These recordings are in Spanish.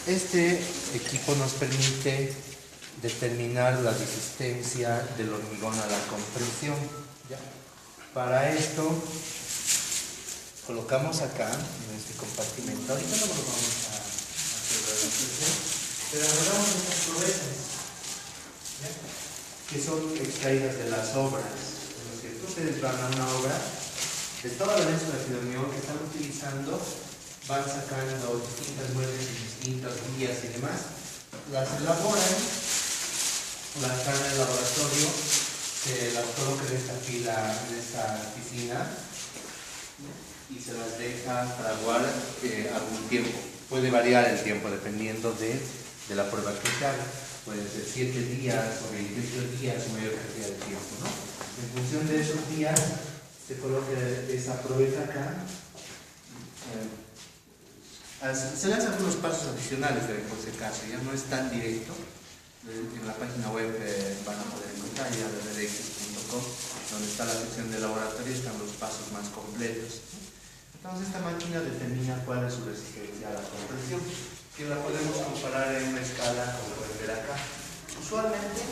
Este equipo nos permite determinar la resistencia del hormigón a la compresión. ¿Ya? Para esto colocamos acá en este compartimento. Ahorita no lo vamos a hacer la reflexión, pero agarramos estas proezas, ¿ya? Que son extraídas de las obras. ¿No es cierto? Ustedes van a una obra de toda la mezcla de hormigón que están utilizando, van sacando distintas muestras en distintas guías y demás, las elaboran, las traen al laboratorio, se las colocan en esta fila, en esta piscina, y se las deja fraguar algún tiempo. Puede variar el tiempo dependiendo de la prueba que se haga. Pueden ser 7 días o 28 días o mayor cantidad de tiempo, ¿no? En función de esos días se coloca esa proeza acá. Se le hacen algunos pasos adicionales por ese caso, ya no es tan directo. En la página web van a poder encontrar ya ddx.com, donde está la sección de laboratorio, están los pasos más completos. Entonces esta máquina determina cuál es su resistencia a la compresión, que la podemos comparar en una escala, como pueden ver acá. Usualmente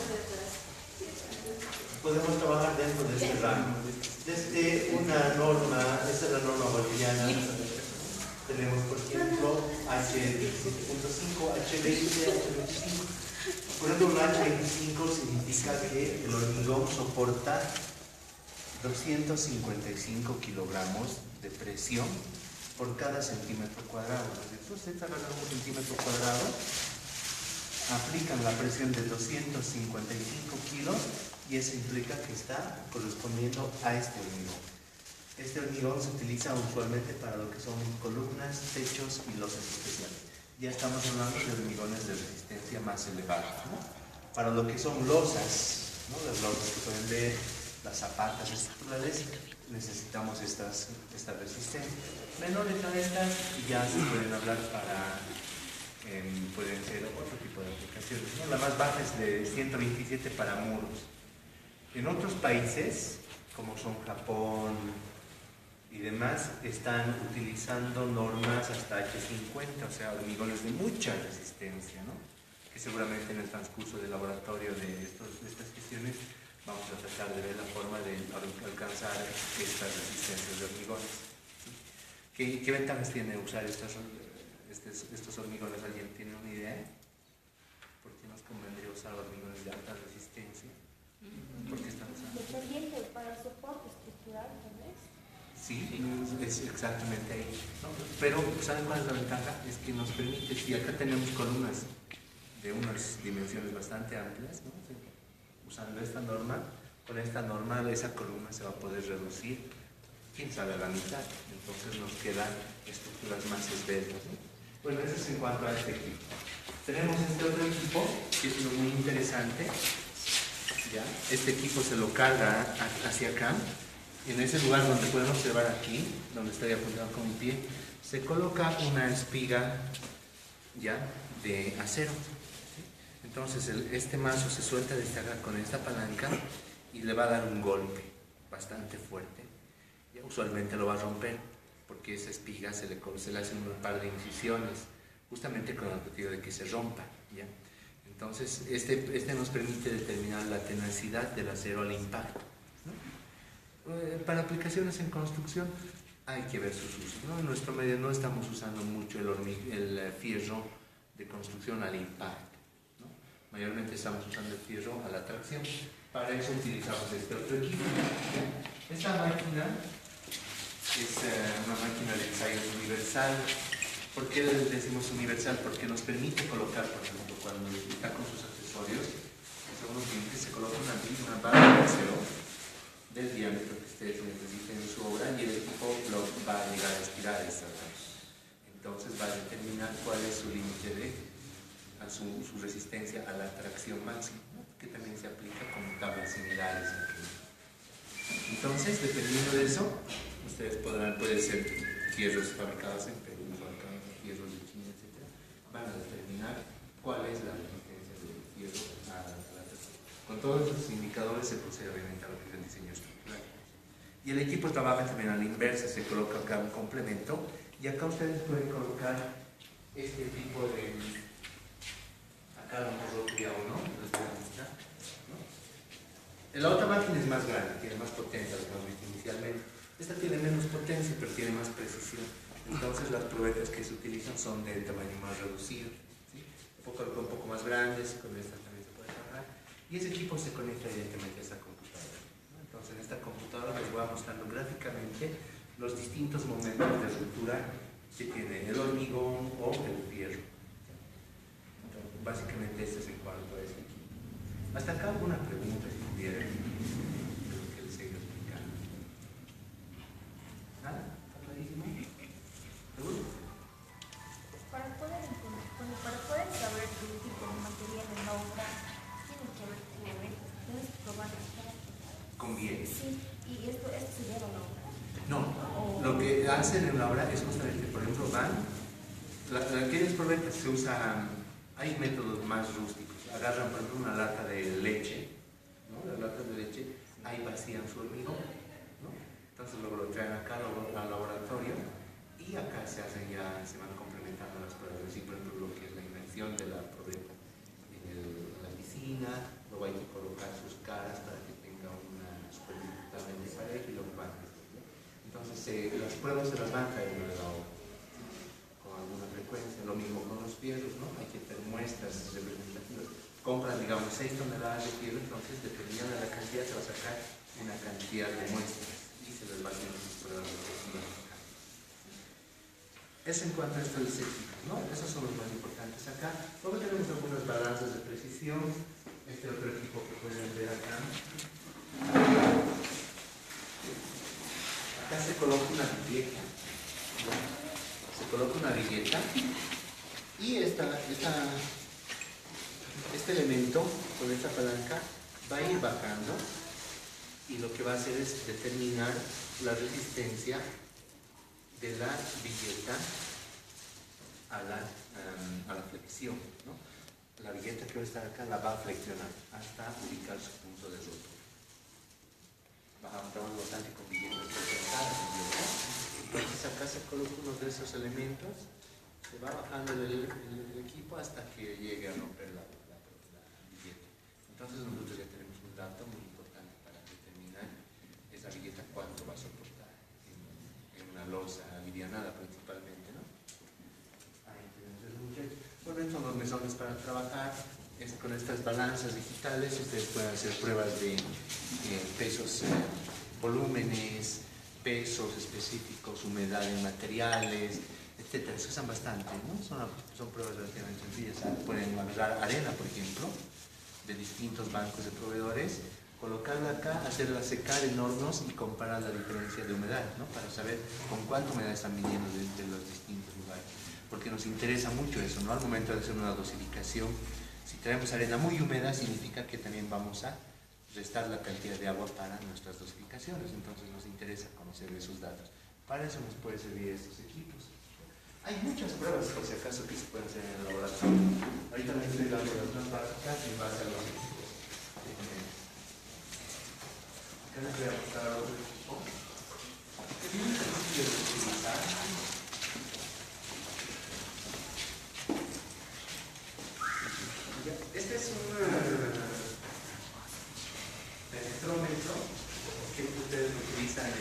podemos trabajar dentro de este rango. Desde una norma, esta es la norma boliviana, tenemos por ejemplo H17.5, H20, H25. Por ejemplo, un H25 significa que el hormigón soporta 255 kilogramos de presión por cada centímetro cuadrado. Entonces, ustedes agarran un centímetro cuadrado, aplican la presión de 255 kilos y eso implica que está correspondiendo a este hormigón. Este hormigón se utiliza usualmente para lo que son columnas, techos y losas especiales. Ya estamos hablando de hormigones de resistencia más elevada, ¿no? Para lo que son losas, ¿no? Las losas que pueden ver, las zapatas estructurales, necesitamos esta resistencia. Menores a estas ya se pueden hablar para, pueden ser otro tipo de aplicaciones, ¿no? La más baja es de 127 para muros. En otros países, como son Japón y demás, están utilizando normas hasta H50, o sea, hormigones de mucha resistencia, ¿no? Que seguramente en el transcurso del laboratorio de estas cuestiones vamos a tratar de ver la forma de alcanzar estas resistencias de hormigones. ¿Qué ventajas tiene usar estos hormigones? ¿Alguien tiene una idea? ¿Por qué nos convendría usar hormigones de alta resistencia? ¿Por qué están usando? Dependiente para soporte estructural, tal vez. Sí, es exactamente ahí, ¿no? Pero, ¿saben cuál es la ventaja? Es que nos permite, si acá tenemos columnas de unas dimensiones bastante amplias, ¿no? Usando esta norma, con esta norma esa columna se va a poder reducir, quién sabe, a la mitad. Entonces nos quedan estructuras más esbeltas, ¿no? Bueno, eso es en cuanto a este equipo. Tenemos este otro equipo, que es uno muy interesante. ¿Ya? Este equipo se lo carga hacia acá. En ese lugar donde pueden observar aquí, donde estoy apuntando con mi pie, se coloca una espiga, ¿ya?, de acero. Entonces este mazo se suelta desde acá con esta palanca y le va a dar un golpe bastante fuerte. Ya, usualmente lo va a romper porque esa espiga se le hacen un par de incisiones justamente con el objetivo de que se rompa, ¿ya? Entonces este nos permite determinar la tenacidad del acero al impacto, ¿no? Para aplicaciones en construcción hay que ver sus usos, ¿no? En nuestro medio no estamos usando mucho el fierro de construcción al impacto, ¿no? Mayormente estamos usando el fierro a la tracción. Para eso utilizamos este otro equipo. Esta máquina es una máquina de ensayos universal. ¿Por qué le decimos universal? Porque nos permite colocar, por ejemplo, cuando está con sus accesorios, según los clientes, se coloca una barra de acero del diámetro que ustedes necesiten en su obra y el equipo va a llegar a estirar esta barra. Entonces va a determinar cuál es su límite su resistencia a la tracción máxima, ¿no? Que también se aplica con tablas similares aquí. Entonces, dependiendo de eso, ustedes pueden ser fierros fabricados en Perú, fierros de China, etc. Van a determinar cuál es la resistencia del fierro a la tracción. Con todos esos indicadores se procede obviamente a lo que es el diseño estructural. Y el equipo trabaja también a la inversa, se coloca acá un complemento y acá ustedes pueden colocar este tipo de más grande, tiene más potencia de lo que hemos visto inicialmente. Esta tiene menos potencia, pero tiene más precisión. Entonces las probetas que se utilizan son de tamaño más reducido, ¿sí? Un poco más grandes, con esta también se puede cargar. Y ese equipo se conecta evidentemente a esta computadora, ¿no? Entonces en esta computadora les voy mostrando gráficamente los distintos momentos de ruptura que tiene el hormigón o el fierro. Entonces, básicamente este es en cuanto a este equipo. Hasta acá alguna pregunta si tuviera de lo que les he ido explicando. ¿Nada? ¿Está clarísimo? ¿Seguro? Para poder saber qué tipo de material en la obra, tienes que ver tienes que probar cada cosa. Conviene. Sí, y esto se lleva a la obra. No, lo que hacen en la obra es justamente, por ejemplo, aquellas probetas se usan, hay métodos más rústicos. Agarran, por ejemplo, una lata de leche, ¿no? Las latas de leche, ahí vacían su hormigón, ¿no? Entonces luego lo traen acá al laboratorio y acá se van complementando las pruebas. Es decir, por ejemplo, lo que es la inmersión de la probeta en la piscina, luego hay que colocar sus caras para que tenga una superficie totalmente pareja y luego van. Entonces las pruebas se las van cayendo de la obra, ¿sí? Con alguna frecuencia. Lo mismo con los fierros, ¿no? Hay que tener muestras representativas. Compran, digamos, 6 toneladas de fierro, entonces dependiendo de la cantidad se va a sacar una cantidad de muestras y se les va haciendo sus pruebas representativas. Eso en cuanto a estos equipos, ¿no? Esos son los más importantes acá. Luego tenemos algunas balanzas de precisión. Este otro equipo que pueden ver acá. Acá se coloca una billeta. Se coloca una billeta y este elemento con esta palanca va a ir bajando y lo que va a hacer es determinar la resistencia de la billeta a la flexión, ¿no? La billeta que va a estar acá la va a flexionar hasta ubicar su punto de rotura. Trabajamos bastante con billetas flexionadas. Entonces acá se coloca uno de esos elementos, se va bajando el equipo hasta que llegue a romper la billeta. Entonces nosotros ya tenemos un dato muy importante para determinar esa billeta cuánto va a soportar en una losa alivianada principalmente, ¿no? Ahí tenemos el muchacho. Bueno, estos son los mesones para trabajar. Con estas balanzas digitales ustedes pueden hacer pruebas de pesos, volúmenes, pesos específicos, humedad en materiales, etcétera. Se usan bastante, ¿no? Son pruebas relativamente sencillas. Pueden agarrar arena, por ejemplo, de distintos bancos de proveedores, colocarla acá, hacerla secar en hornos y comparar la diferencia de humedad, ¿no? Para saber con cuánta humedad están viniendo de los distintos lugares. Porque nos interesa mucho eso, ¿no? Al momento de hacer una dosificación, si traemos arena muy húmeda, significa que también vamos a restar la cantidad de agua para nuestras dosificaciones. Entonces nos interesa conocer esos datos. Para eso nos puede servir estos equipos. Hay muchas pruebas, por si acaso, que se pueden hacer en el laboratorio. Ahorita les estoy dando las más básicas en base a los equipos. Acá les voy a mostrar otro equipo que es muy sencillo de utilizar. Este es un electrómetro que ustedes utilizan en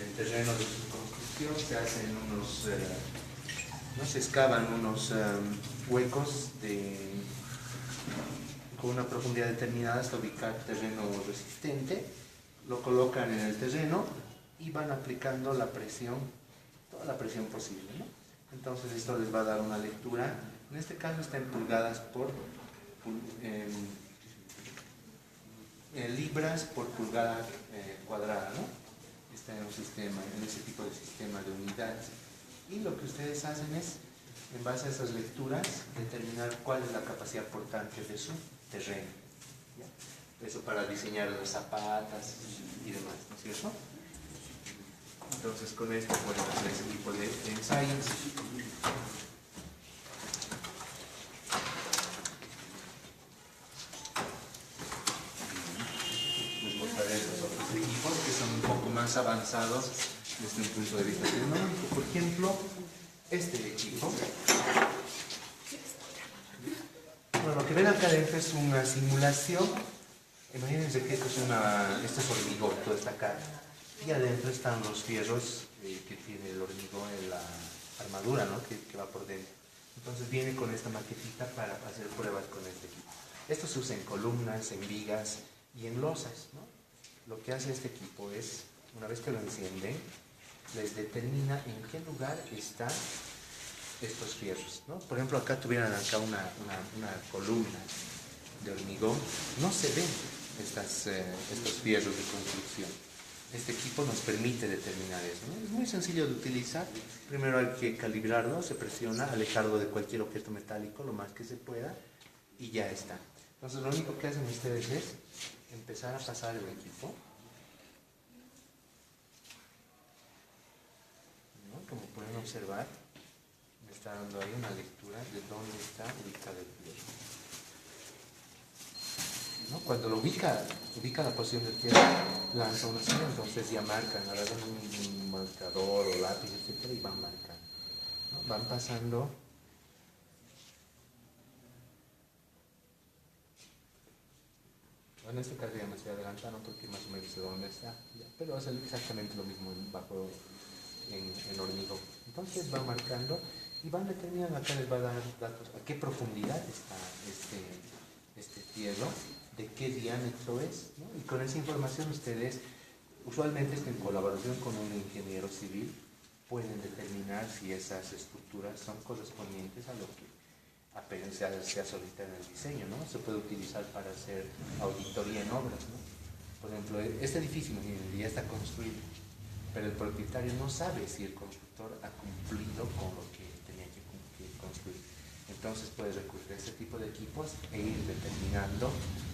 el terreno de su construcción. Se hacen no se excavan unos huecos con una profundidad determinada hasta ubicar terreno resistente. Lo colocan en el terreno y van aplicando la presión, toda la presión posible, ¿no? Entonces esto les va a dar una lectura. En este caso está en pulgadas por libras por pulgada cuadrada, ¿no? Está en ese tipo de sistema de unidades. Y lo que ustedes hacen es, en base a esas lecturas, determinar cuál es la capacidad portante de su terreno, ¿ya? Eso para diseñar las zapatas y demás, ¿no es cierto? Entonces con esto pueden hacer ese tipo de ensayos. Equipos que son un poco más avanzados desde un punto de vista tecnológico. Por ejemplo, este equipo. Bueno, lo que ven acá dentro es una simulación Imagínense que esto es hormigón, toda esta cara. Y adentro están los fierros que tiene el hormigón en la armadura, ¿no? Que va por dentro. Entonces viene con esta maquetita para hacer pruebas con este equipo. Esto se usa en columnas, en vigas y en losas, ¿no? Lo que hace este equipo es, una vez que lo encienden, les determina en qué lugar están estos fierros, ¿no? Por ejemplo, acá tuvieran una columna de hormigón, no se ven estos fierros de construcción. Este equipo nos permite determinar eso, ¿no? Es muy sencillo de utilizar. Primero hay que calibrarlo, se presiona, alejarlo de cualquier objeto metálico lo más que se pueda y ya está. Entonces lo único que hacen ustedes es empezar a pasar el equipo, ¿no? Como pueden observar, me está dando ahí una lectura de dónde está ubicado el fierro, ¿no? Cuando lo ubica la posición del fierro, lanza una señal, entonces ya marcan, agarran un marcador o lápiz, etcétera, y van marcando, ¿no? Van pasando. En este caso ya me estoy adelantando porque más o menos sé dónde está, ya, pero es exactamente lo mismo en hormigón. Entonces van marcando y van determinando, acá les va a dar datos a qué profundidad está este fierro, de qué diámetro es, ¿no? Y con esa información ustedes, usualmente en colaboración con un ingeniero civil, pueden determinar si esas estructuras son correspondientes a lo que apenas se solicita en el diseño, ¿no? Se puede utilizar para hacer auditoría en obras, ¿no? Por ejemplo, este edificio ya está construido, pero el propietario no sabe si el constructor ha cumplido con lo que tenía que construir. Entonces puede recurrir a este tipo de equipos e ir determinando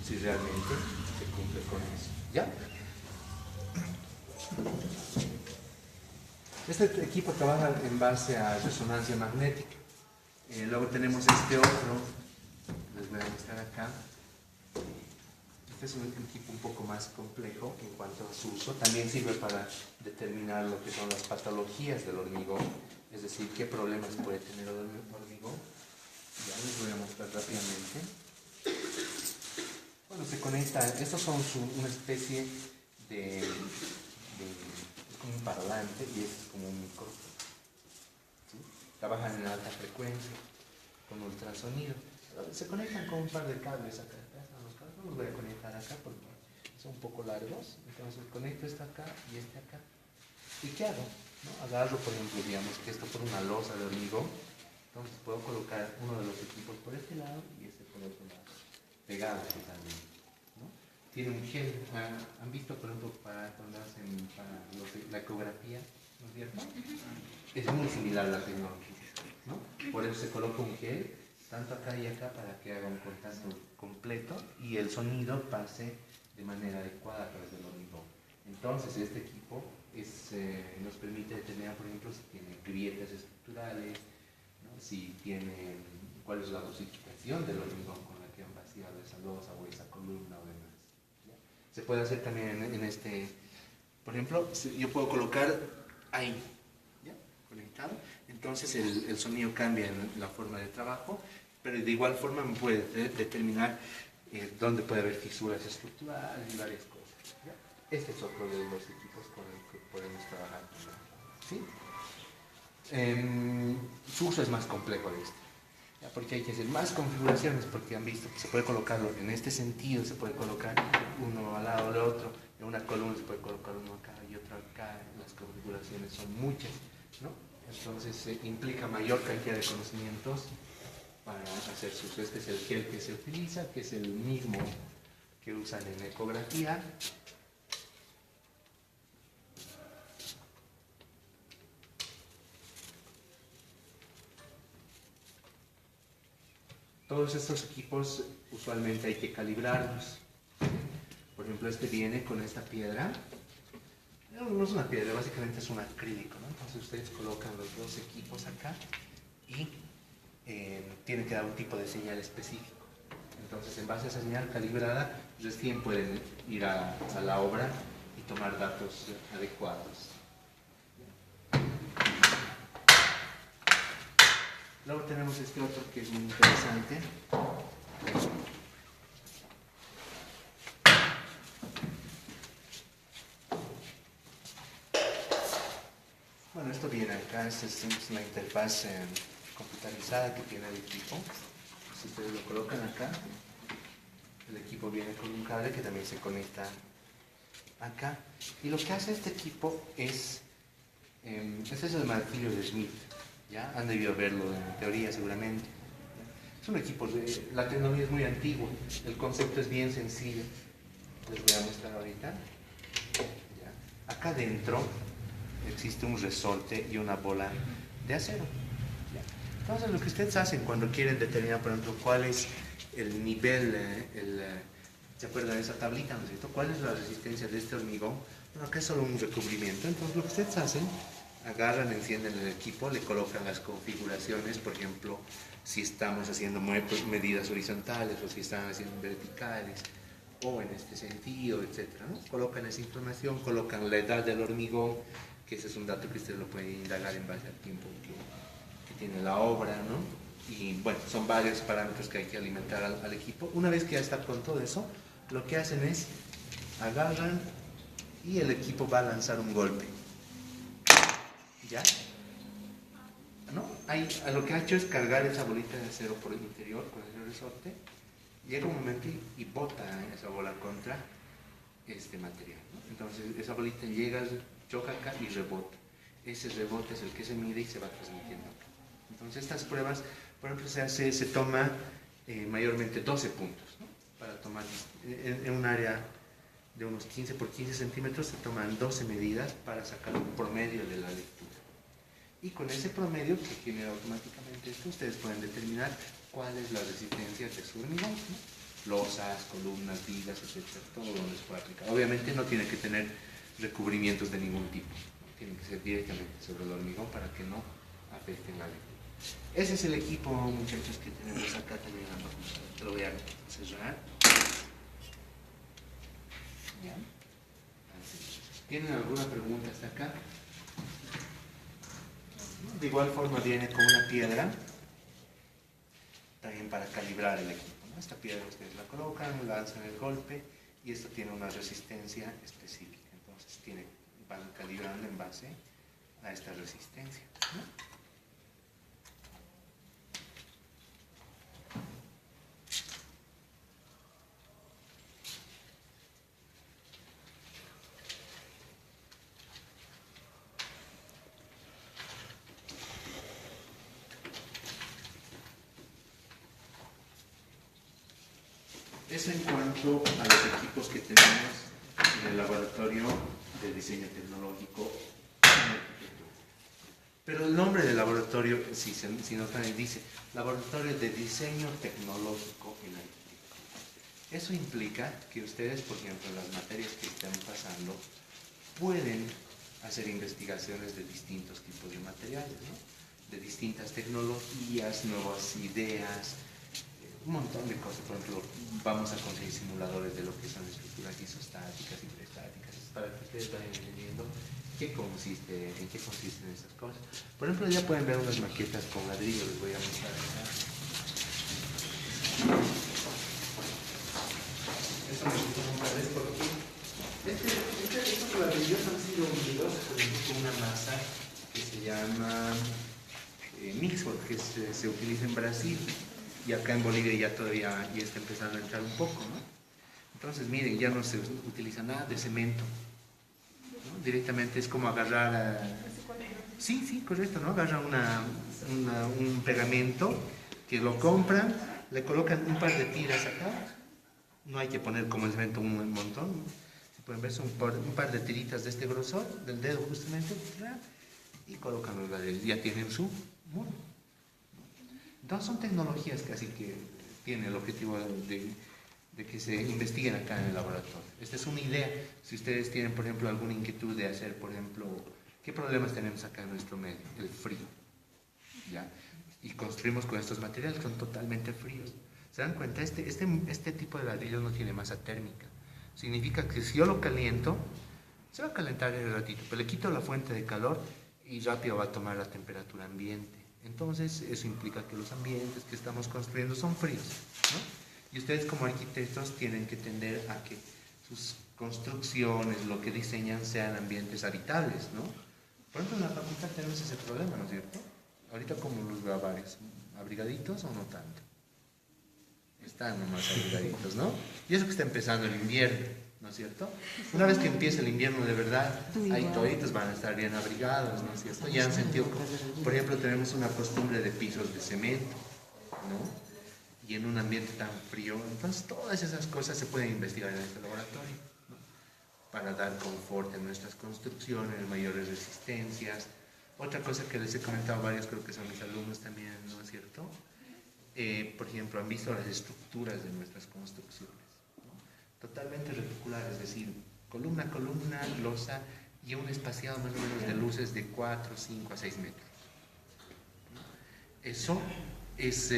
si realmente se cumple con eso. ¿Ya? Este equipo trabaja en base a resonancia magnética. Luego tenemos este otro, les voy a mostrar acá. Este es un equipo un poco más complejo en cuanto a su uso. También sirve para determinar lo que son las patologías del hormigón, es decir, qué problemas puede tener el hormigón. Ya les voy a mostrar rápidamente. Bueno, se conecta, estos son una especie de como un parlante y este es como un micrófono. ¿Sí? Trabajan en alta frecuencia, con ultrasonido. Se conectan con un par de cables acá. No los voy a conectar acá porque son un poco largos. Entonces conecto este acá y este acá. ¿Y qué hago? ¿No? Agarro, por ejemplo, digamos que esto por una losa de hormigón. Entonces puedo colocar uno de los equipos por este lado y este por otro lado, pegado totalmente, ¿no? Tiene un gel. ¿Han visto, por ejemplo, cuando hacen la ecografía, ¿no es cierto? Es muy similar a la tecnología, ¿no? Por eso se coloca un gel, tanto acá y acá, para que haga un contacto completo y el sonido pase de manera adecuada a través del hormigón. Entonces, este equipo nos permite determinar, por ejemplo, si tiene grietas estructurales, ¿no? Si tiene, cuál es la dosificación del hormigón con la que han vaciado esa losa o esa columna o demás. ¿Ya? Se puede hacer también en este, por ejemplo, yo puedo colocar ahí, ¿ya? Conectado, entonces el sonido cambia en la forma de trabajo, pero de igual forma me puede determinar dónde puede haber fisuras estructurales y varias cosas. ¿Ya? Este es otro de los equipos con el que podemos trabajar. ¿Sí? Su uso es más complejo de esto, ¿ya? Porque hay que hacer más configuraciones, porque han visto que se puede colocarlo en este sentido, se puede colocar uno al lado del otro, en una columna se puede colocar uno acá y otro acá, las configuraciones son muchas, ¿no? Entonces implica mayor cantidad de conocimientos para hacer su uso. Este es el gel que se utiliza, que es el mismo que usan en ecografía. Todos estos equipos usualmente hay que calibrarlos. Por ejemplo, este viene con esta piedra. No es una piedra, básicamente es un acrílico, ¿no? Entonces ustedes colocan los dos equipos acá y tienen que dar un tipo de señal específico. Entonces, en base a esa señal calibrada, recién pueden ir a la obra y tomar datos adecuados. Luego tenemos este otro que es muy interesante. esta es una interfaz computarizada que tiene el equipo. Si ustedes lo colocan acá, el equipo viene con un cable que también se conecta acá. Y lo que hace este equipo es, este es el martillo de Smith, ¿ya? Han debido verlo en teoría seguramente. Es un equipo, la tecnología es muy antigua, el concepto es bien sencillo. Les voy a mostrar ahorita. ¿Ya? Acá dentro existe un resorte y una bola de acero. ¿Ya? Entonces lo que ustedes hacen cuando quieren determinar, por ejemplo, cuál es el nivel, ¿se acuerdan de esa tablita, no es cierto? ¿Cuál es la resistencia de este hormigón? Bueno, acá es solo un recubrimiento. Entonces lo que ustedes hacen, agarran, encienden el equipo, le colocan las configuraciones, por ejemplo, si estamos haciendo medidas horizontales o si están haciendo verticales o en este sentido, etcétera, ¿no? Colocan esa información, colocan la edad del hormigón, que ese es un dato que ustedes lo pueden indagar en base al tiempo que tiene la obra, ¿no? Y bueno, son varios parámetros que hay que alimentar al equipo. Una vez que ya está con todo eso, lo que hacen es agarran y el equipo va a lanzar un golpe. ¿Ya? ¿No? Ahí, lo que ha hecho es cargar esa bolita de acero por el interior con el resorte. Llega un momento y bota esa bola contra este material, ¿no? Entonces esa bolita llega, choca acá y rebota. Ese rebote es el que se mide y se va transmitiendo acá. Entonces estas pruebas, por ejemplo, se toma mayormente 12 puntos, ¿no? Para tomar en un área de unos 15 por 15 centímetros se toman 12 medidas para sacar un promedio de la lectura. Y con ese promedio que genera automáticamente esto, ustedes pueden determinar cuál es la resistencia de su hormigón, ¿no? Losas, columnas, vigas, etcétera, todo lo que se puede aplicar. Obviamente no tiene que tener recubrimientos de ningún tipo, ¿no? Tiene que ser directamente sobre el hormigón para que no afecten la lectura. Ese es el equipo, muchachos, que tenemos acá también. Te lo voy a cerrar. ¿Ya? Así. ¿Tienen alguna pregunta hasta acá? De igual forma viene con una piedra también para calibrar el equipo, ¿no? Esta piedra ustedes la colocan, lanzan el golpe y esto tiene una resistencia específica. Entonces van calibrando en base a esta resistencia, ¿no? Eso en cuanto a los equipos que tenemos en el laboratorio de diseño tecnológico en arquitectura. Pero el nombre del laboratorio, si notan, dice Laboratorio de Diseño Tecnológico en Arquitectura. Eso implica que ustedes, por ejemplo, en las materias que están pasando, pueden hacer investigaciones de distintos tipos de materiales, ¿no? De distintas tecnologías, nuevas ideas, un montón de cosas. Por ejemplo, vamos a conseguir simuladores de lo que son estructuras isostáticas y preestáticas para que ustedes vayan entendiendo en qué consisten esas cosas. Por ejemplo, ya pueden ver unas maquetas con ladrillo, les voy a mostrar acá. Eso me gustó una vez porque estos ladrillos han sido unidos con una masa que se llama Mixford, que se utiliza en Brasil. Y acá en Bolivia ya está empezando a entrar un poco, ¿no? Entonces, miren, ya no se utiliza nada de cemento, ¿no? Directamente es como agarrar sí, correcto, ¿no? Agarran un pegamento que lo compran, le colocan un par de tiras acá, no hay que poner como el cemento un montón, si pueden ver, son un par de tiritas de este grosor, del dedo justamente, y colocan los ladrillos, ya tienen su muro. Entonces son tecnologías que así que tienen el objetivo de que se investiguen acá en el laboratorio. Esta es una idea. Si ustedes tienen, por ejemplo, alguna inquietud de hacer, por ejemplo, ¿qué problemas tenemos acá en nuestro medio? El frío, ¿ya? Y construimos con estos materiales que son totalmente fríos. ¿Se dan cuenta? Este tipo de ladrillo no tiene masa térmica. Significa que si yo lo caliento, se va a calentar en un ratito, pero le quito la fuente de calor y rápido va a tomar la temperatura ambiente. Entonces, eso implica que los ambientes que estamos construyendo son fríos, ¿no? Y ustedes como arquitectos tienen que tender a que sus construcciones, lo que diseñan, sean ambientes habitables, ¿no? Por ejemplo, en la facultad tenemos ese problema, ¿no es cierto? Ahorita como los veo a varios, abrigaditos o no tanto. Están nomás abrigaditos, ¿no? Y eso que está empezando el invierno, ¿no es cierto? Una vez que empiece el invierno de verdad, ahí toditos van a estar bien abrigados, ¿no es cierto? Ya han sentido, por ejemplo, tenemos una costumbre de pisos de cemento, ¿no? Y en un ambiente tan frío, entonces todas esas cosas se pueden investigar en este laboratorio, ¿no? Para dar confort en nuestras construcciones, mayores resistencias. Otra cosa que les he comentado varios, creo que son mis alumnos también, ¿no es cierto? Por ejemplo, han visto las estructuras de nuestras construcciones, ¿no? Totalmente reticular, es decir, columna a columna, losa y un espaciado más o menos de luces de 4, 5 a 6 metros. Eso es,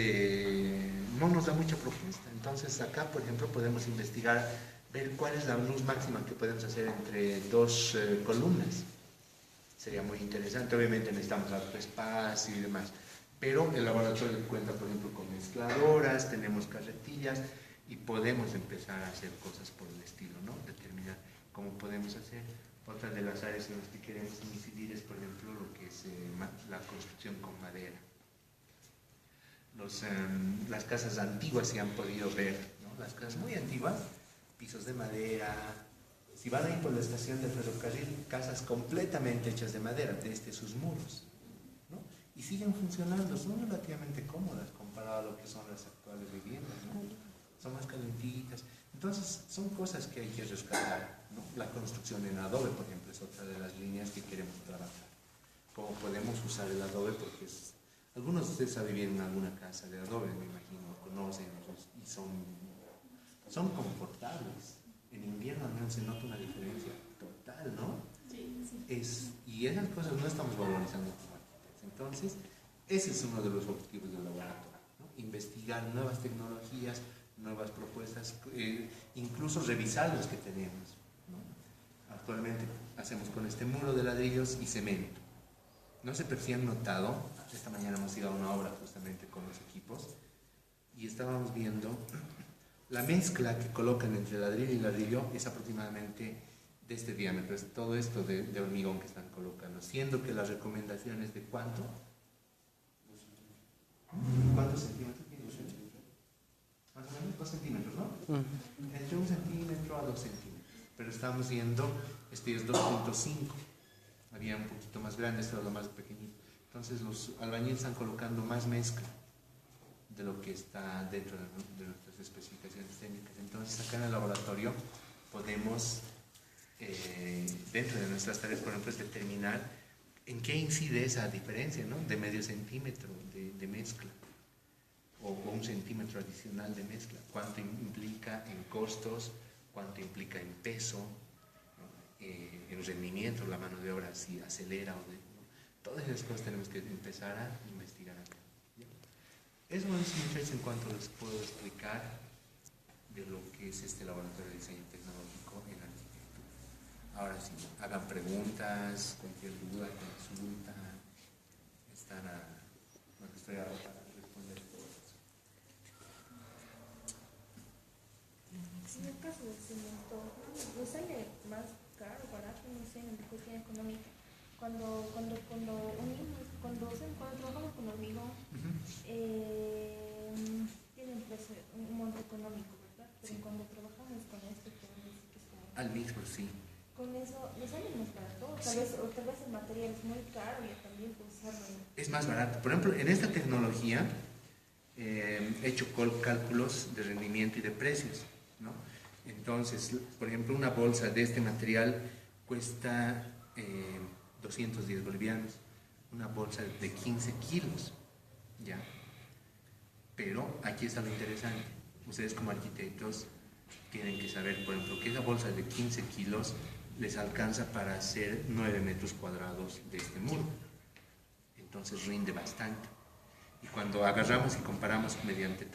no nos da mucha propuesta. Entonces acá, por ejemplo, podemos investigar, ver cuál es la luz máxima que podemos hacer entre dos columnas. Sería muy interesante. Obviamente necesitamos harto espacio y demás. Pero el laboratorio cuenta, por ejemplo, con mezcladoras, tenemos carretillas y podemos empezar a hacer cosas por el estilo, ¿no? Determinar cómo podemos hacer. Otra de las áreas en las que queremos incidir es, por ejemplo, lo que es la construcción con madera. Las casas antiguas se han podido ver, ¿no? Las casas muy antiguas, pisos de madera. Si van a ir por la estación del ferrocarril, casas completamente hechas de madera, desde sus muros, ¿no? Y siguen funcionando, son relativamente cómodas comparado a lo que son las actuales viviendas, ¿no? Son más calentitas. Entonces, son cosas que hay que rescatar, ¿no? La construcción en adobe, por ejemplo, es otra de las líneas que queremos trabajar. Cómo podemos usar el adobe, porque algunos de ustedes han vivido en alguna casa de adobe, me imagino, conocen, y son confortables. En invierno al menos se nota una diferencia total, ¿no? Sí. Y esas cosas no estamos valorizando como arquitectos. Entonces, ese es uno de los objetivos del laboratorio, ¿no? Investigar nuevas tecnologías, nuevas propuestas, incluso revisar los que tenemos, ¿no? Actualmente hacemos con este muro de ladrillos y cemento. No sé si han notado, esta mañana hemos ido a una obra justamente con los equipos y estábamos viendo la mezcla que colocan entre ladrillo y ladrillo es aproximadamente de este diámetro, es todo esto de hormigón que están colocando, siendo que la recomendación es de ¿cuánto? ¿Cuántos centímetros tiene? Más o menos 2 centímetros, ¿no? Entre 1 centímetro a 2 centímetros, pero estamos viendo, este es 2.5, había un poquito más grande, este era lo más pequeñito. Entonces los albañiles están colocando más mezcla de lo que está dentro de nuestras especificaciones técnicas. Entonces acá en el laboratorio podemos, dentro de nuestras tareas, por ejemplo, es determinar en qué incide esa diferencia, ¿no? De medio centímetro de mezcla o 1 centímetro adicional de mezcla. Cuánto implica en costos, cuánto implica en peso, ¿no? En rendimiento, la mano de obra si acelera o ¿no? Todas esas cosas tenemos que empezar a investigar acá. Eso es, muchachos, en cuanto les puedo explicar de lo que es este laboratorio de diseño tecnológico en arquitectura. Ahora sí, hagan preguntas, cualquier duda, consulta, estoy ahora para responder todo eso. En el caso del cemento, ¿nos sale más caro, barato, no sé, en cuestión económica? Cuando trabajamos con hormigón, tiene un precio, un monto económico, ¿verdad? Pero sí. Cuando trabajamos con esto, que es como... Al mismo, sí. Con eso, ¿nos sale más barato? Tal vez el material es muy caro y también usarlo. Es más barato. Por ejemplo, en esta tecnología he hecho cálculos de rendimiento y de precios, ¿no? Entonces, por ejemplo, una bolsa de este material cuesta 210 bolivianos, una bolsa de 15 kilos, ¿ya? Pero aquí está lo interesante. Ustedes como arquitectos tienen que saber, por ejemplo, que esa bolsa de 15 kilos les alcanza para hacer 9 metros cuadrados de este muro. Entonces rinde bastante. Y cuando agarramos y comparamos mediante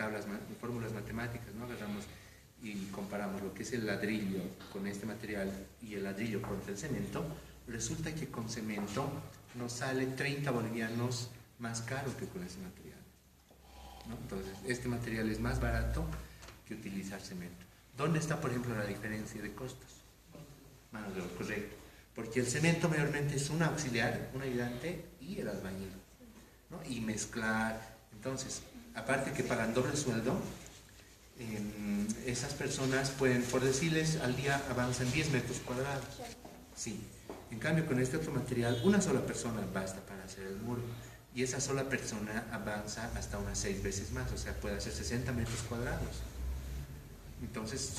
fórmulas matemáticas, ¿no? Agarramos y comparamos lo que es el ladrillo con este material y el ladrillo contra el cemento, resulta que con cemento nos sale 30 bolivianos más caro que con ese material, ¿no? Entonces, este material es más barato que utilizar cemento. ¿Dónde está, por ejemplo, la diferencia de costos? Mano de obra, correcto. porque el cemento mayormente es un auxiliar, un ayudante y el albañil, ¿no? Y mezclar. Entonces, aparte que pagan doble sueldo, esas personas pueden, por decirles, al día avanzan 10 metros cuadrados. Sí. En cambio, con este otro material, una sola persona basta para hacer el muro. Y esa sola persona avanza hasta unas 6 veces más, o sea, puede hacer 60 metros cuadrados. Entonces,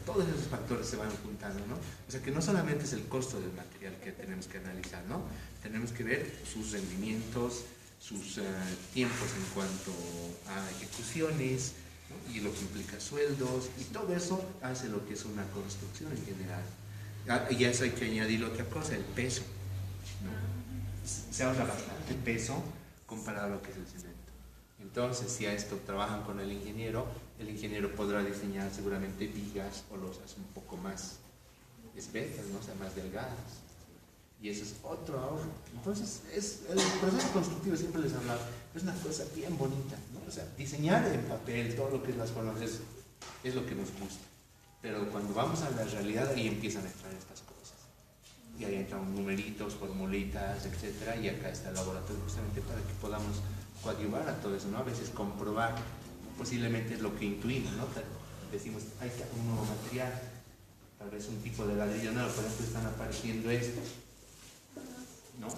todos esos factores se van juntando, ¿no? O sea, que no solamente es el costo del material que tenemos que analizar, ¿no? Tenemos que ver sus rendimientos, sus tiempos en cuanto a ejecuciones, ¿no? Y lo que implica sueldos, y todo eso hace lo que es una construcción en general. Y a eso hay que añadir otra cosa, el peso, ¿no? Se ahorra bastante peso comparado a lo que es el cemento. Entonces, si a esto trabajan con el ingeniero podrá diseñar seguramente vigas o losas un poco más esbeltas, ¿no? O sea, más delgadas. Y eso es otro ahorro. Entonces, el proceso constructivo, siempre les he hablado, es una cosa bien bonita, ¿no? O sea, diseñar en papel todo lo que es las formas es lo que nos gusta. Pero cuando vamos a la realidad, ahí empiezan a entrar estas cosas. Y ahí entran numeritos, formulitas, etcétera. Y acá está el laboratorio justamente para que podamos coadyuvar a todo eso, ¿no? A veces comprobar posiblemente lo que intuimos, ¿no? Decimos, hay un nuevo material, tal vez un tipo de ladrillo nuevo, por ejemplo, están apareciendo estos, ¿no?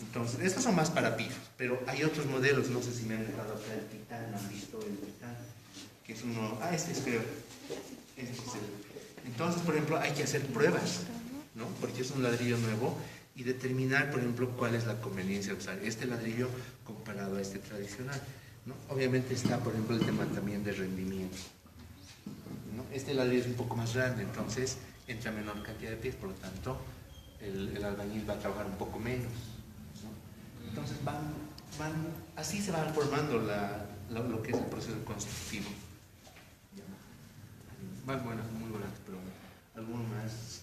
Entonces, estos son más para pijos, pero hay otros modelos, no sé si me han dejado acá el titán, ¿han visto el titán? Que es uno, este es creo, este es el. Entonces, por ejemplo, hay que hacer pruebas, ¿no? Porque es un ladrillo nuevo y determinar, por ejemplo, cuál es la conveniencia de usar este ladrillo comparado a este tradicional, ¿no? Obviamente está, por ejemplo, el tema también de rendimiento, ¿no? Este ladrillo es un poco más grande, entonces entra menor cantidad de pies, por lo tanto, el albañil va a trabajar un poco menos, ¿no? Entonces así se va formando lo que es el proceso constructivo. Más buenas, muy buenas, pero alguno más.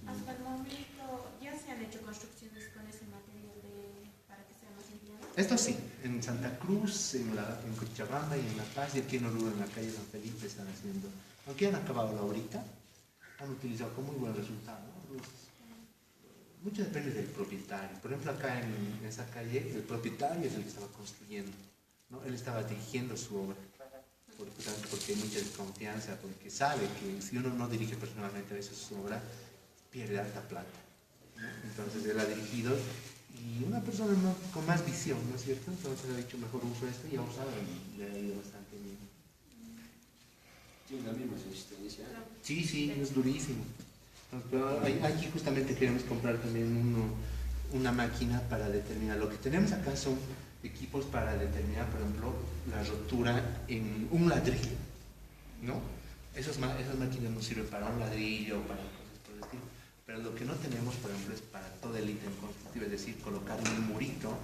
Hasta el momento ya se han hecho construcciones con ese material para que sea más empleado. Esto sí, en Santa Cruz, en Cochabamba y en La Paz, y aquí en Oruro, en la calle San Felipe, están haciendo. Aunque han acabado la ahorita, han utilizado con muy buen resultado, ¿no? Mucho depende del propietario. Por ejemplo, acá en esa calle, el propietario es el que estaba construyendo, ¿no? Él estaba dirigiendo su obra. Porque hay mucha desconfianza, porque sabe que si uno no dirige personalmente a veces su obra, pierde alta plata, ¿no? Entonces él ha dirigido y una persona con más visión, ¿no es cierto? Entonces ha dicho mejor uso esto y ha usado y le ha ido bastante bien. ¿Tiene la misma resistencia? Sí, es durísimo. Pero aquí justamente queremos comprar también una máquina para determinar. Lo que tenemos acá son equipos para determinar, por ejemplo, la rotura en un ladrillo, ¿no? Esas máquinas nos sirven para un ladrillo, para cosas por el estilo. Pero lo que no tenemos, por ejemplo, es para todo el ítem constructivo, es decir, colocar un murito,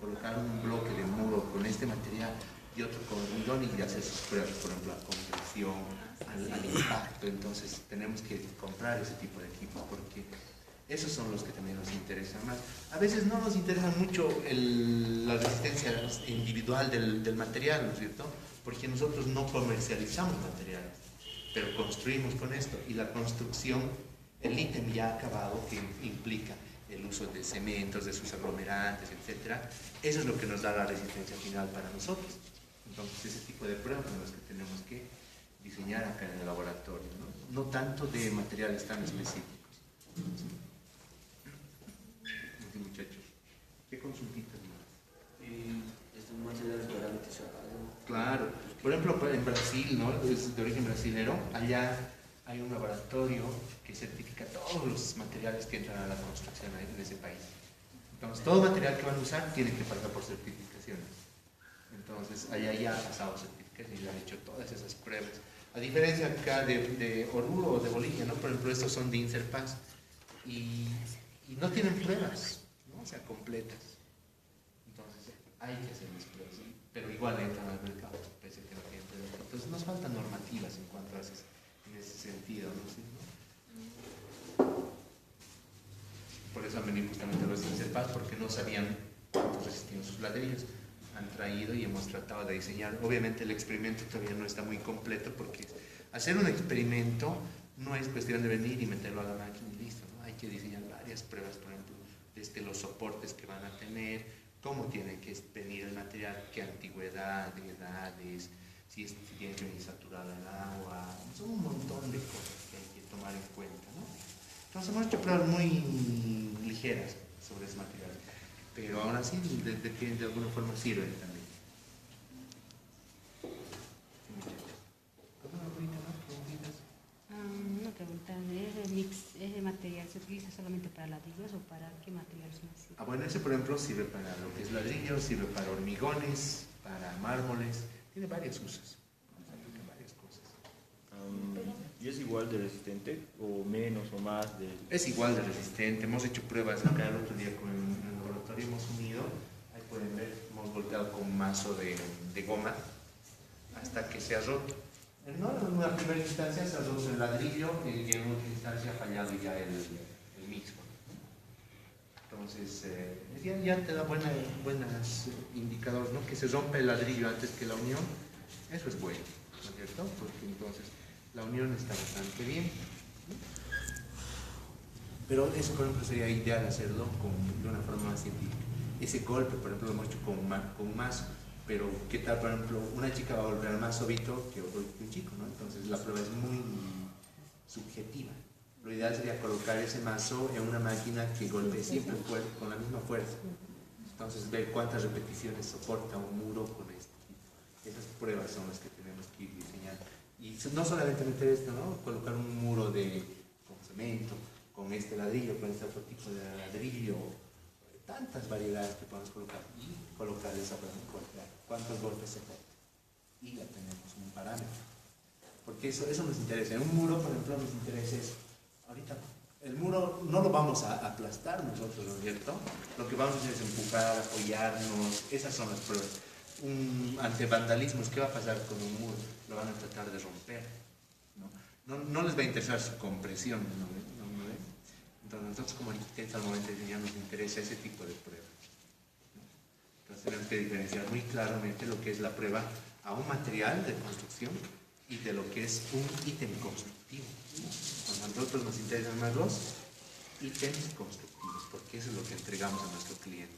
colocar un bloque de muro con este material y otro con hormigón y hacer sus pruebas, por ejemplo, a compresión, al impacto. Entonces tenemos que comprar ese tipo de equipos porque esos son los que también nos interesan más. A veces no nos interesa mucho la resistencia individual del material, ¿no es cierto? Porque nosotros no comercializamos materiales, pero construimos con esto. Y la construcción, el ítem ya acabado que implica el uso de cementos, de sus aglomerantes, etc. Eso es lo que nos da la resistencia final para nosotros. Entonces ese tipo de pruebas son las que tenemos que diseñar acá en el laboratorio, ¿no? No tanto de materiales tan específicos. Muchachos, ¿qué consultitas más? Estos materiales garantizados. Claro, por ejemplo en Brasil, ¿no? Es de origen brasilero, allá hay un laboratorio que certifica todos los materiales que entran a la construcción en ese país. Entonces, todo material que van a usar tiene que pasar por certificaciones. Entonces, allá ya ha pasado certificaciones y ya han hecho todas esas pruebas. A diferencia acá de Oruro o de Bolivia, ¿no? Por ejemplo, estos son de Inserpaz y no tienen pruebas, ¿no? O sea, completas. Entonces, hay que hacerles pruebas, ¿sí? Pero igual entran al mercado, pese a que no tienen pruebas. Entonces, nos faltan normativas en cuanto a eso. En ese sentido, ¿no? ¿Sí? Por eso han venido justamente los Inserpaz, porque no sabían cuánto resistían sus ladrillos. Han traído y hemos tratado de diseñar. Obviamente el experimento todavía no está muy completo, porque hacer un experimento no es cuestión de venir y meterlo a la máquina y listo, ¿no? Hay que diseñar varios muchas pruebas, por ejemplo, desde los soportes que van a tener, cómo tiene que venir el material, qué antigüedad, edades, si tiene que venir saturada el agua, son un montón de cosas que hay que tomar en cuenta, ¿no? Entonces hemos hecho pruebas muy ligeras sobre ese material, pero aún así de alguna forma sirven también. Una pregunta, ¿ese material se utiliza solamente para ladrillos o para qué materiales más sirve? Bueno, ese por ejemplo sirve para lo que es ladrillo, sirve para hormigones, para mármoles, tiene varios usos, varias cosas. ¿Y es igual de resistente o menos o más de...? Es igual de resistente, hemos hecho pruebas acá el otro día con el laboratorio, hemos unido, ahí pueden ver, hemos volteado con un mazo de goma hasta que se ha roto. ¿No? En una primera instancia se ha roto el ladrillo y en otra instancia ha fallado ya el mismo. Entonces, ya te da buenos indicadores, ¿no? Que se rompe el ladrillo antes que la unión, eso es bueno, ¿no es cierto? Porque entonces la unión está bastante bien, ¿no? Pero eso, por ejemplo, sería ideal hacerlo de una forma más científica. Ese golpe, por ejemplo, lo hemos hecho con un mazo, pero ¿qué tal, por ejemplo, una chica va a golpear más suavito que un chico, ¿no? Entonces la prueba es muy subjetiva. Lo ideal sería colocar ese mazo en una máquina que golpee siempre con la misma fuerza. Entonces ver cuántas repeticiones soporta un muro con esto. Esas pruebas son las que tenemos que ir diseñando. Y no solamente meter esto, ¿no? Colocar un muro con cemento, con este ladrillo, con este otro tipo de ladrillo, tantas variedades que podemos colocar y colocar esa prueba, cuántos golpes se cortan. Y ya tenemos un parámetro. Porque eso nos interesa. En un muro, por ejemplo, nos interesa eso. Ahorita el muro no lo vamos a aplastar nosotros, ¿no es cierto? Lo que vamos a hacer es empujar, apoyarnos, esas son las pruebas. Ante vandalismos, ¿qué va a pasar con un muro? Lo van a tratar de romper, no les va a interesar su compresión, ¿no? Entonces nosotros como arquitectos al momento de diseñar nos interesa ese tipo de pruebas. Entonces tenemos que diferenciar muy claramente lo que es la prueba a un material de construcción y de lo que es un ítem constructivo. A nosotros nos interesan más los ítems constructivos, porque eso es lo que entregamos a nuestro cliente.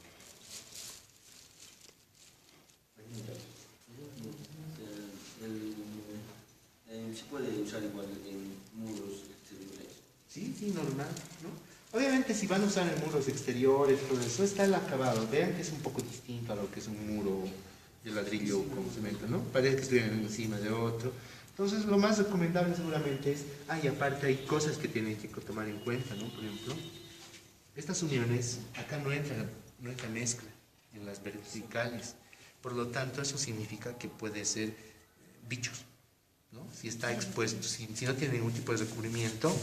¿Se puede usar igual en muros exteriores? Sí, normal, ¿no? Obviamente si van a usar en muros exteriores, todo eso, está el acabado. Vean que es un poco distinto a lo que es un muro de ladrillo con cemento, ¿no? Parece que estuvieran encima de otro. Entonces lo más recomendable seguramente es, y aparte hay cosas que tienen que tomar en cuenta, ¿no? Por ejemplo, estas uniones, acá no entra mezcla en las verticales. Por lo tanto, eso significa que puede ser bichos, ¿no? Si está expuesto, si no tiene ningún tipo de recubrimiento,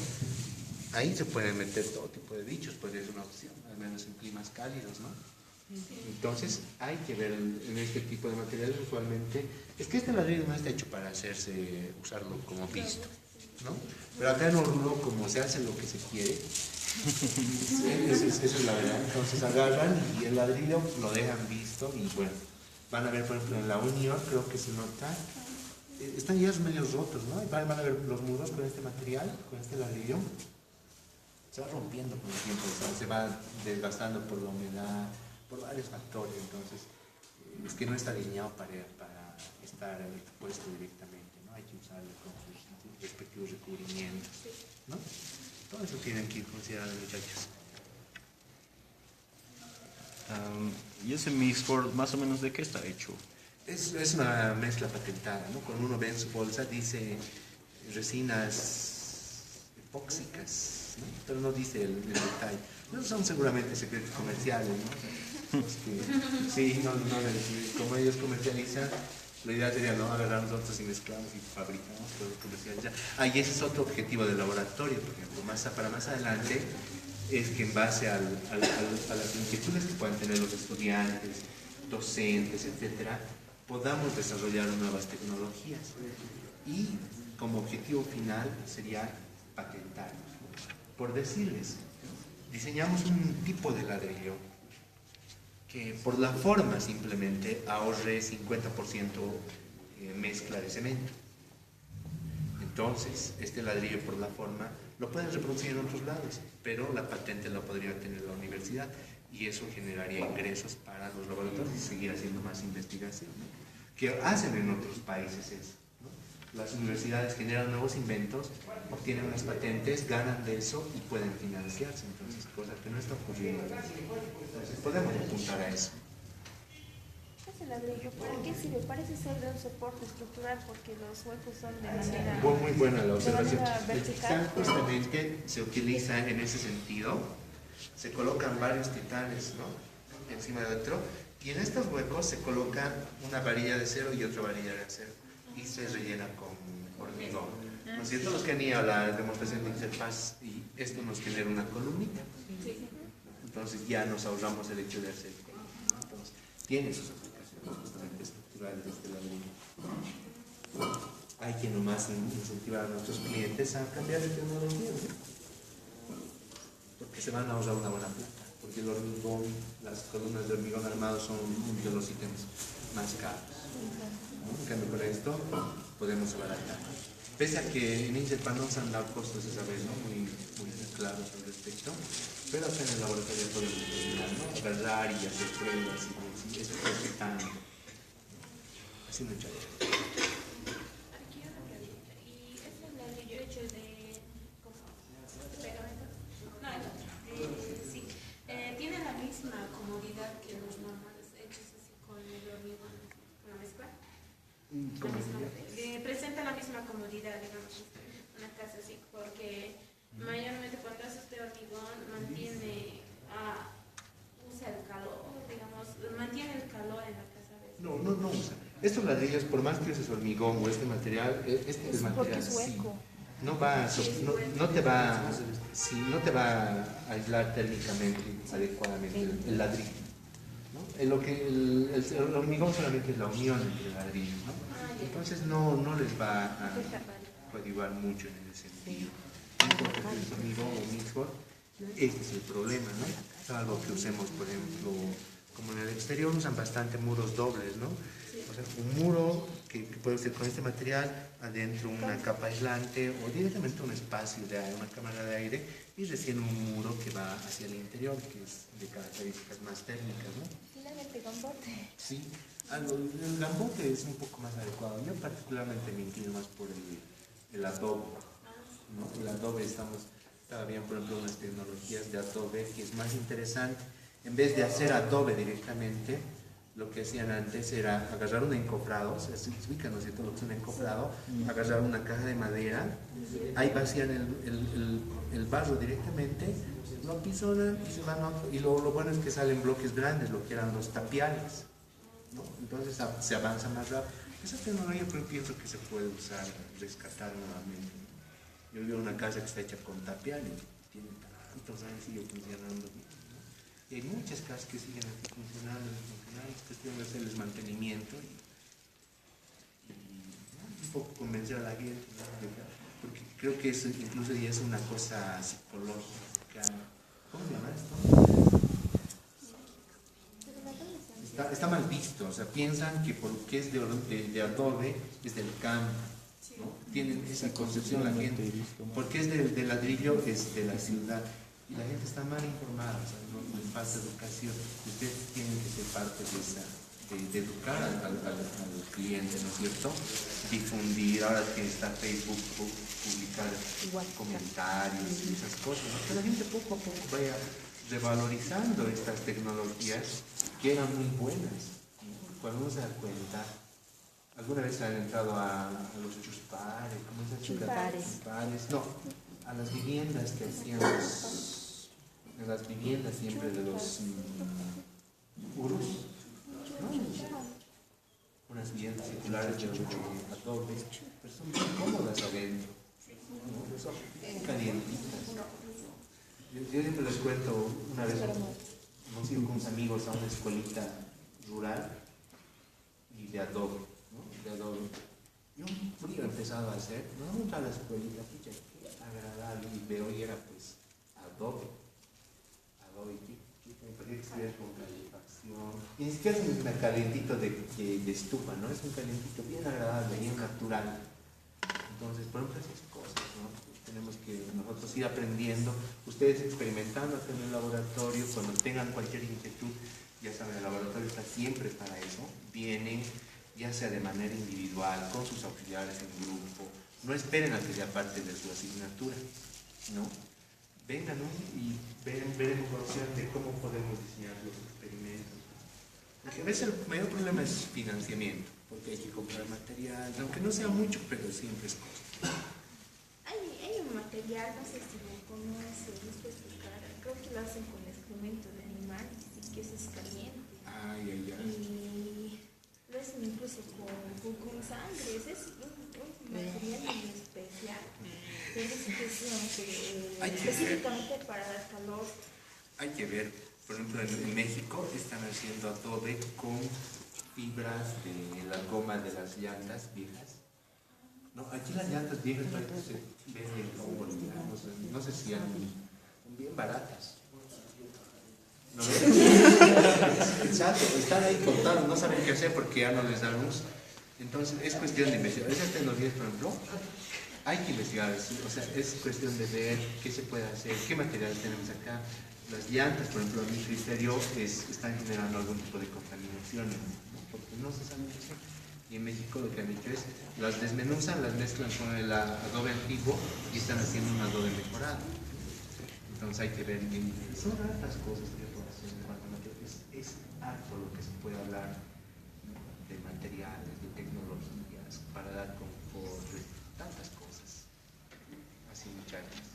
ahí se pueden meter todo tipo de bichos, podría ser una opción, al menos en climas cálidos, ¿no? Entonces hay que ver en este tipo de materiales usualmente, es que este ladrillo no está hecho para usarlo como visto, ¿no? Pero acá en Oruro, como se hace lo que se quiere, esa es la verdad. Entonces agarran y el ladrillo lo dejan visto y bueno, van a ver por ejemplo en la unión, creo que se nota, están ya medio rotos, ¿no? Van a ver los muros con este material, con este ladrillo, se va rompiendo con el tiempo, o sea, se va desgastando por la humedad, por varios factores. Entonces es que no está diseñado para estar expuesto directamente, ¿no? Hay que usarlo con sus respectivos recubrimientos, ¿no? Todo eso tienen que ir considerando, muchachos. ¿Y ese mixboard más o menos de qué está hecho? Es una mezcla patentada, ¿no? Cuando uno ve en su bolsa dice resinas epóxicas, ¿no? Pero no dice el detalle. No son seguramente secretos comerciales, ¿no? Sí, como ellos comercializan, la idea sería no agarrar nosotros y mezclamos y fabricamos productos comerciales. Y ese es otro objetivo del laboratorio, por ejemplo, para más adelante, es que en base a las inquietudes que puedan tener los estudiantes, docentes, etcétera, podamos desarrollar nuevas tecnologías. Y como objetivo final sería patentarlos. Por decirles, diseñamos un tipo de ladrillo que por la forma simplemente ahorre 50% mezcla de cemento. Entonces, este ladrillo por la forma lo pueden reproducir en otros lados, pero la patente la podría tener la universidad y eso generaría ingresos para los laboratorios y seguir haciendo más investigación, ¿no? Que hacen en otros países eso, ¿no? Las universidades generan nuevos inventos, obtienen unas patentes, ganan de eso y pueden financiarse, entonces, cosa que no está ocurriendo. Entonces, podemos apuntar a eso. Ese ladrillo, ¿para qué sirve? Parece ser de un soporte estructural porque los huecos son de manera... Muy buena la observación. manera vertical. El titán justamente se utiliza en ese sentido. Se colocan varios titanes, ¿no?, encima de otro, y en estos huecos se coloca una varilla de acero y otra varilla de acero y se rellena con hormigón. ¿No es cierto? Los que han ido a la demostración de interfaz y esto nos genera una columnita. Entonces ya nos ahorramos el hecho de hacer. Entonces, tiene sus aplicaciones justamente estructurales de este ladrillo. Hay que nomás incentivar a nuestros clientes a cambiar de tecnología, ¿no? Porque se van a ahorrar una buena plata, porque el hormigón, las columnas de hormigón armado son uno de los ítems más caros, ¿no? En cambio con esto podemos abaratar. Pese a que en Ingelpan no se han dado costos esa vez, ¿no?, muy claros al respecto, pero acá en el laboratorio podemos terminar, ¿no?, agarrar y hacer pruebas y esto es que están haciendo un chacho. Aquí una pregunta. ¿Y ese ladrillo hecho de pegamento? No, sí. ¿Tiene la misma comodidad que los normales hechos así con el hormigón, con la mezcla? Presenta la misma comodidad, digamos, una casa así, porque mayormente cuando haces este hormigón mantiene, usa el calor, digamos, mantiene el calor en la casa. No usa. Estos ladrillos, por más que uses hormigón o este material, este es material es hueco. sí, no te va a aislar térmicamente adecuadamente el ladrillo, ¿no? El hormigón solamente es la unión entre el ladrillo, ¿no? Entonces no les va a coadyuvar mucho en ese sentido. Entonces el hormigón o mixboard, este es el problema, ¿no? Salvo que usemos, por ejemplo, como en el exterior usan bastante muros dobles, ¿no? O sea, un muro que puede ser con este material, adentro una capa aislante o directamente un espacio de aire, una cámara de aire, y recién un muro que va hacia el interior, que es de características más técnicas, ¿no? Finalmente, gambote. Sí, el gambote es un poco más adecuado. Yo particularmente me inclino más por el adobe, ¿no? El adobe estaba bien, por ejemplo, unas tecnologías de adobe que es más interesante. En vez de hacer adobe directamente, lo que hacían antes era agarrar un encofrado, se ubican, ¿no es cierto?, lo que es un encofrado, agarrar una caja de madera, ahí vacían el barro directamente, lo apisonan y se van a otro. Y lo bueno es que salen bloques grandes, lo que eran los tapiales, ¿no? Entonces se avanza más rápido. Esa tecnología, pero pienso que se puede usar, rescatar nuevamente, ¿no? Yo vivo en una casa que está hecha con tapial y tiene tantos años y sigue funcionando bien. Y hay muchas casas que siguen aquí funcionando, es cuestión de hacerles mantenimiento y un poco convencer a la gente, ¿no? Porque creo que eso incluso ya es una cosa psicológica. ¿Cómo se llama esto? Está mal visto, o sea, piensan que porque es de adobe es del campo, ¿no? Tienen esa concepción la gente, porque es de ladrillo es de la ciudad. Y la gente está mal informada, o sea, no les falta educación. Ustedes tienen que ser parte de educar al cliente, ¿no es cierto? Difundir, ahora que está Facebook, publicar comentarios y esas cosas, ¿no? Que la gente poco a poco vaya revalorizando estas tecnologías que eran muy buenas, ¿no? Cuando uno se da cuenta, ¿alguna vez han entrado a los chupares? ¿Cómo se llama? Chupares. No, a las viviendas que hacían en las viviendas siempre de los urus, ¿no? Unas viviendas circulares de adobe, pero son muy cómodas adentro, ¿no? Son bien calientitas. Yo siempre les cuento, una vez hemos ido con unos amigos a una escuelita rural y de adobe, ¿no? De adobe. Y un frío empezado a hacer, no vamos a la escuelita, pucha, qué agradable, y veo y era pues adobe, que estudiar con calefacción, y ni siquiera es un calentito de estufa, ¿no? Es un calentito bien agradable, bien natural. Entonces, por ejemplo, esas cosas, ¿no? Tenemos que nosotros ir aprendiendo, ustedes experimentando acá en el laboratorio, cuando tengan cualquier inquietud, ya saben, el laboratorio está siempre para eso, vienen, ya sea de manera individual, con sus auxiliares en grupo, no esperen a que sea parte de su asignatura, ¿no? Vengan, ¿no? Y veremos opción de cómo podemos diseñar los experimentos. Porque a veces el mayor problema es financiamiento, porque hay que comprar material, aunque no sea mucho, pero siempre es costo. Hay un material, no sé si lo conoces, no puedes buscar, creo que lo hacen con excremento de animales y que eso es caliente. Ay. Y lo hacen incluso con sangre, ese es un material muy especial. Pero es que específicamente para dar calor. Hay que ver, por ejemplo, en México están haciendo adobe con fibras de las gomas de las llantas viejas. No, aquí las llantas viejas parece que se venden como bolivianos, no sé si son bien baratas. ¿No ves? Exacto, están ahí cortados, no saben qué hacer porque ya no les dan uso. Entonces es cuestión de investigar. Esas tecnologías, por ejemplo, hay que investigar, ¿sí? O sea, es cuestión de ver qué se puede hacer, qué materiales tenemos acá. Las llantas, por ejemplo, a mi criterio, están generando algún tipo de contaminación, ¿no? Porque no se sabe qué hacer. Y en México lo que han hecho es, las desmenuzan, las mezclan con el adobe antiguo y están haciendo un adobe mejorado. Entonces hay que ver, son hartas cosas que puedo hacer en cuanto a materiales. Es harto lo que se puede hablar, ¿no? De materiales, de tecnologías, para dar confort, de tantas cosas. Así, muchachos.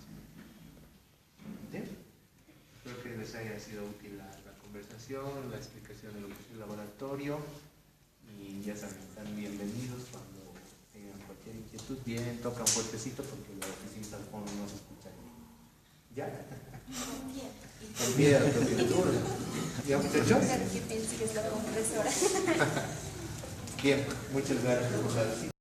¿Bien? Espero que les haya sido útil la conversación, la explicación de lo que es el laboratorio. Y ya saben, están bienvenidos cuando tengan cualquier inquietud. Bien, tocan fuertecito porque la oficina al fondo no se escucha bien. ¿Ya? Con miedo, profesor. ¿Ya, muchachos? Que piense que es la compresora. Bien, muchas gracias por la visita.